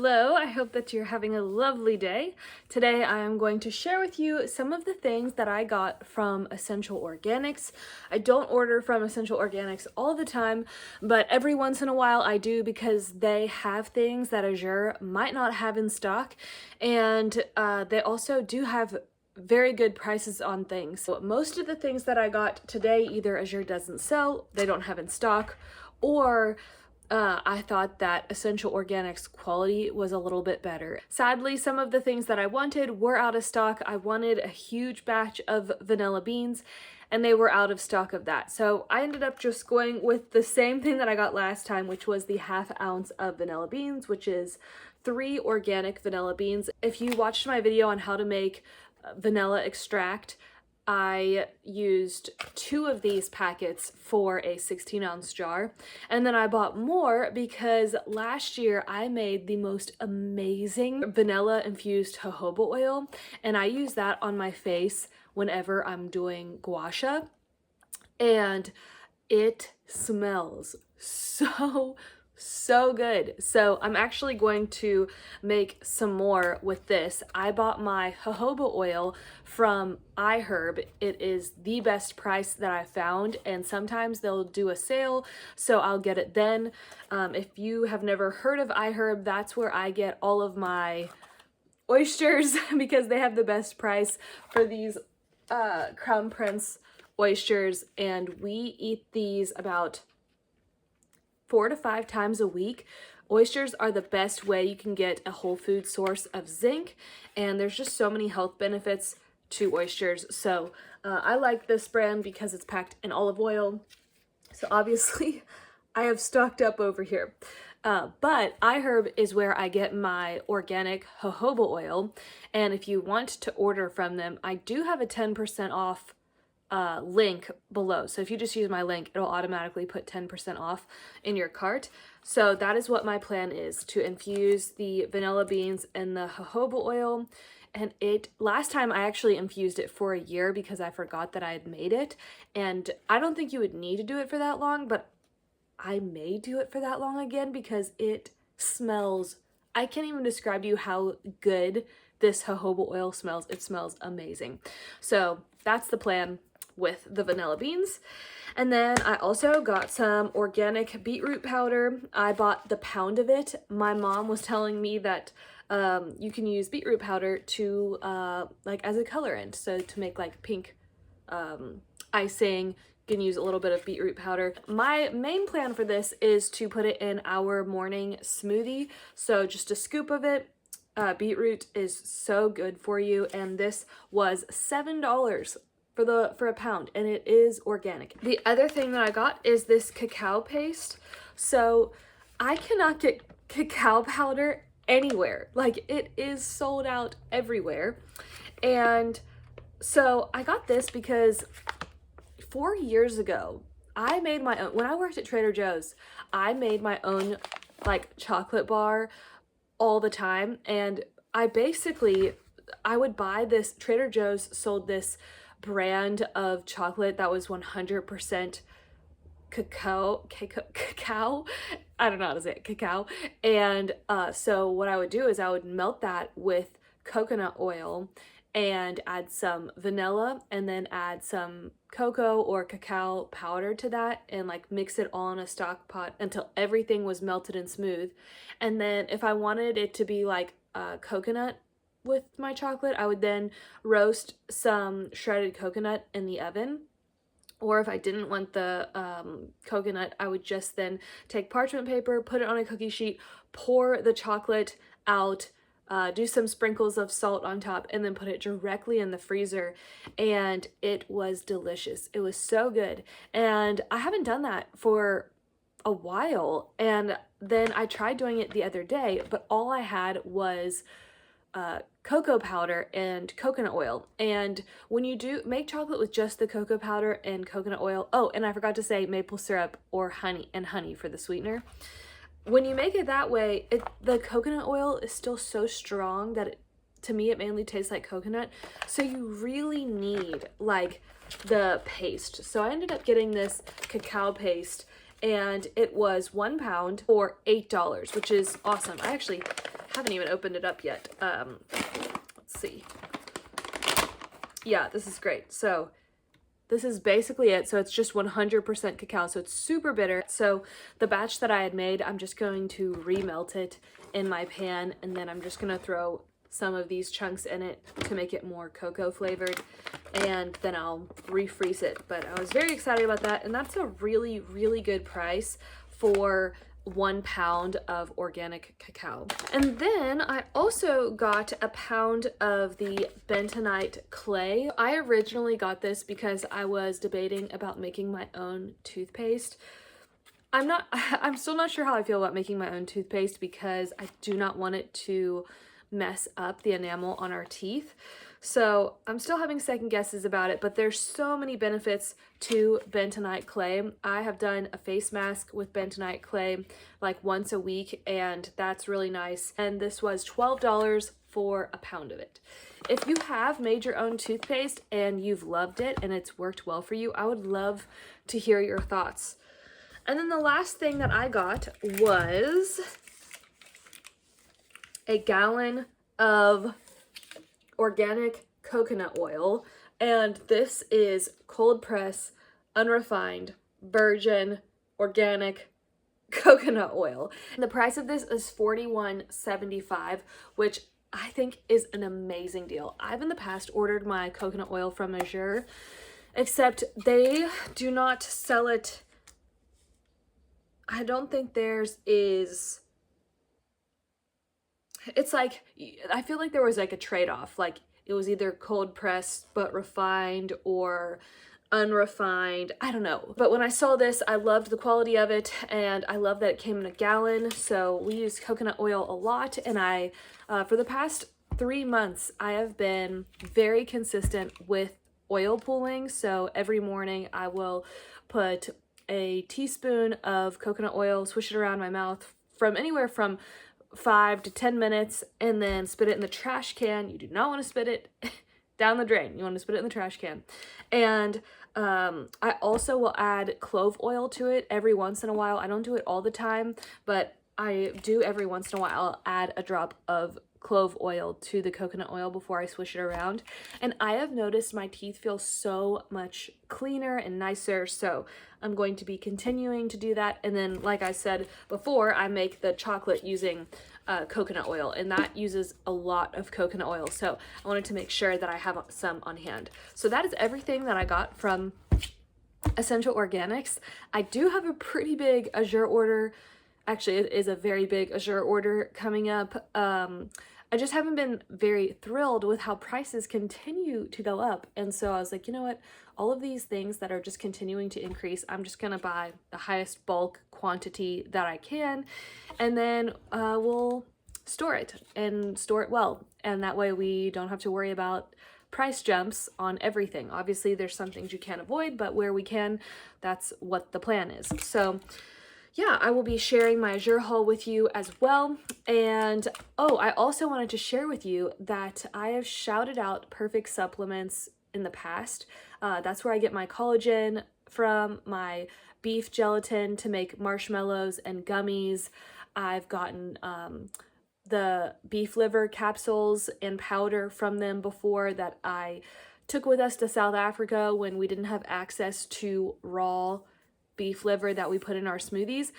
Hello, I hope that you're having a lovely day. Today I am going to share with you some of the things that I got from Essential Organics. I don't order from Essential Organics all the time, but every once in a while I do because they have things that iHERB might not have in stock, and they also do have very good prices on things. So most of the things that I got today either iHERB doesn't sell, they don't have in stock, or I thought that Essential Organics quality was a little bit better. Sadly, some of the things that I wanted were out of stock. I wanted a huge batch of vanilla beans and they were out of stock of that. So I ended up just going with the same thing that I got last time, which was the 1/2 ounce of vanilla beans, which is 3 organic vanilla beans. If you watched my video on how to make vanilla extract, I used 2 of these packets for a 16-ounce jar, and then I bought more because last year I made the most amazing vanilla infused jojoba oil, and I use that on my face whenever I'm doing gua sha, and it smells so good. So I'm actually going to make some more with this. I bought my jojoba oil from iHERB. It is the best price that I found, and sometimes they'll do a sale, so I'll get it then. If you have never heard of iHERB, that's where I get all of my oysters because they have the best price for these Crown Prince oysters, and we eat these about 4 to 5 times a week. Oysters are the best way you can get a whole food source of zinc, and there's just so many health benefits to oysters. So I like this brand because it's packed in olive oil. So obviously I have stocked up over here. But iHERB is where I get my organic jojoba oil, and if you want to order from them, I do have a 10% off link below. So if you just use my link, it'll automatically put 10% off in your cart. So that is what my plan is, to infuse the vanilla beans and the jojoba oil. And last time I actually infused it for a year because I forgot that I had made it. And I don't think you would need to do it for that long, but I may do it for that long again because it smells, I can't even describe to you how good this jojoba oil smells. It smells amazing. So that's the plan with the vanilla beans. And then I also got some organic beetroot powder. I bought the pound of it. My mom was telling me that you can use beetroot powder to like as a colorant, so to make like pink icing, you can use a little bit of beetroot powder. My main plan for this is to put it in our morning smoothie, so just a scoop of it. Beetroot is so good for you, and this was $7 for a pound, and it is organic. The other thing that I got is this cacao paste. So I cannot get cacao powder anywhere. Like, it is sold out everywhere. And so I got this because 4 years ago, I made my own. When I worked at Trader Joe's, I made my own like chocolate bar all the time, and I would buy this. Trader Joe's sold this brand of chocolate that was 100% cacao, I don't know how to say it, cacao. And so what I would do is I would melt that with coconut oil and add some vanilla, and then add some cocoa or cacao powder to that, and like mix it all in a stock pot until everything was melted and smooth. And then if I wanted it to be like coconut with my chocolate, I would then roast some shredded coconut in the oven. Or if I didn't want the coconut, I would just then take parchment paper, put it on a cookie sheet, pour the chocolate out, do some sprinkles of salt on top, and then put it directly in the freezer. And it was delicious. It was so good. And I haven't done that for a while. And then I tried doing it the other day, but all I had was cocoa powder and coconut oil. And when you do make chocolate with just the cocoa powder and coconut oil, oh, and I forgot to say maple syrup or honey for the sweetener. When you make it that way, the coconut oil is still so strong that to me it mainly tastes like coconut. So you really need like the paste. So I ended up getting this cacao paste, and it was 1 pound for $8, which is awesome. I actually haven't even opened it up yet. Let's see. Yeah, this is great. So this is basically it. So it's just 100% cacao. So it's super bitter. So the batch that I had made, I'm just going to remelt it in my pan, and then I'm just going to throw some of these chunks in it to make it more cocoa flavored, and then I'll refreeze it. But I was very excited about that, and that's a really, really good price for 1 pound of organic cacao. And then I also got a pound of the bentonite clay. I originally got this because I was debating about making my own toothpaste. I'm still not sure how I feel about making my own toothpaste because I do not want it to mess up the enamel on our teeth. So I'm still having second guesses about it, but there's so many benefits to bentonite clay. I have done a face mask with bentonite clay like once a week, and that's really nice. And this was $12 for a pound of it. If you have made your own toothpaste and you've loved it and it's worked well for you, I would love to hear your thoughts. And then the last thing that I got was a gallon of organic coconut oil, and this is cold press, unrefined, virgin, organic coconut oil. And the price of this is $41.75, which I think is an amazing deal. I've in the past ordered my coconut oil from iHERB, except they do not sell it. I don't think theirs is. It's like, I feel like there was like a trade-off. Like it was either cold pressed but refined or unrefined. I don't know. But when I saw this, I loved the quality of it, and I love that it came in a gallon. So we use coconut oil a lot, and I, for the past 3 months, I have been very consistent with oil pulling. So every morning I will put a teaspoon of coconut oil, swish it around my mouth from anywhere from 5 to 10 minutes, and then spit it in the trash can. You do not want to spit it down the drain. You want to spit it in the trash can. And I also will add clove oil to it every once in a while. I don't do it all the time, but I do every once in a while. I'll add a drop of clove oil to the coconut oil before I swish it around. And I have noticed my teeth feel so much cleaner and nicer, so I'm going to be continuing to do that. And then, like I said before, I make the chocolate using coconut oil, and that uses a lot of coconut oil, so I wanted to make sure that I have some on hand. So that is everything that I got from Essential Organics. I do have a pretty big iHERB order. Actually, it is a very big iHERB order coming up. I just haven't been very thrilled with how prices continue to go up. And so I was like, you know what? All of these things that are just continuing to increase, I'm just going to buy the highest bulk quantity that I can. And then we'll store it and store it well. And that way we don't have to worry about price jumps on everything. Obviously, there's some things you can't avoid, but where we can, that's what the plan is. So yeah, I will be sharing my iHERB haul with you as well. And oh, I also wanted to share with you that I have shouted out Perfect Supplements in the past. That's where I get my collagen from, my beef gelatin to make marshmallows and gummies. I've gotten the beef liver capsules and powder from them before that I took with us to South Africa when we didn't have access to raw beef liver that we put in our smoothies.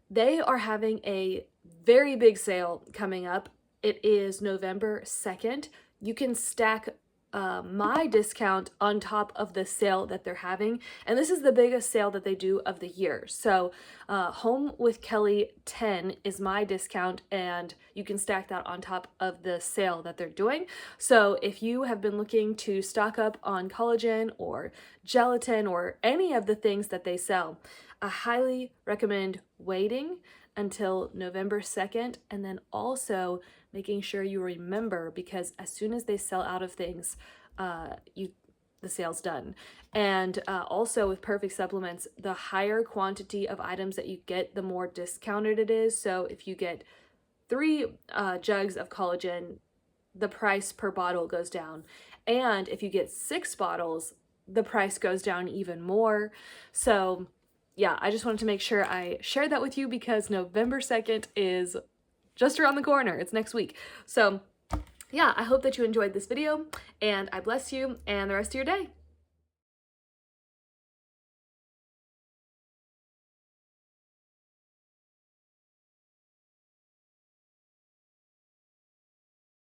They are having a very big sale coming up. It is November 2nd. You can stack my discount on top of the sale that they're having, and this is the biggest sale that they do of the year. So Home with Kelly 10 is my discount, and you can stack that on top of the sale that they're doing. So if you have been looking to stock up on collagen or gelatin or any of the things that they sell, I highly recommend waiting until November 2nd, and then also making sure you remember, because as soon as they sell out of things, the sale's done. And also with Perfect Supplements, the higher quantity of items that you get, the more discounted it is. So if you get 3 jugs of collagen, the price per bottle goes down. And if you get 6 bottles, the price goes down even more. So yeah, I just wanted to make sure I shared that with you because November 2nd is just around the corner. It's next week. So yeah, I hope that you enjoyed this video, and I bless you and the rest of your day.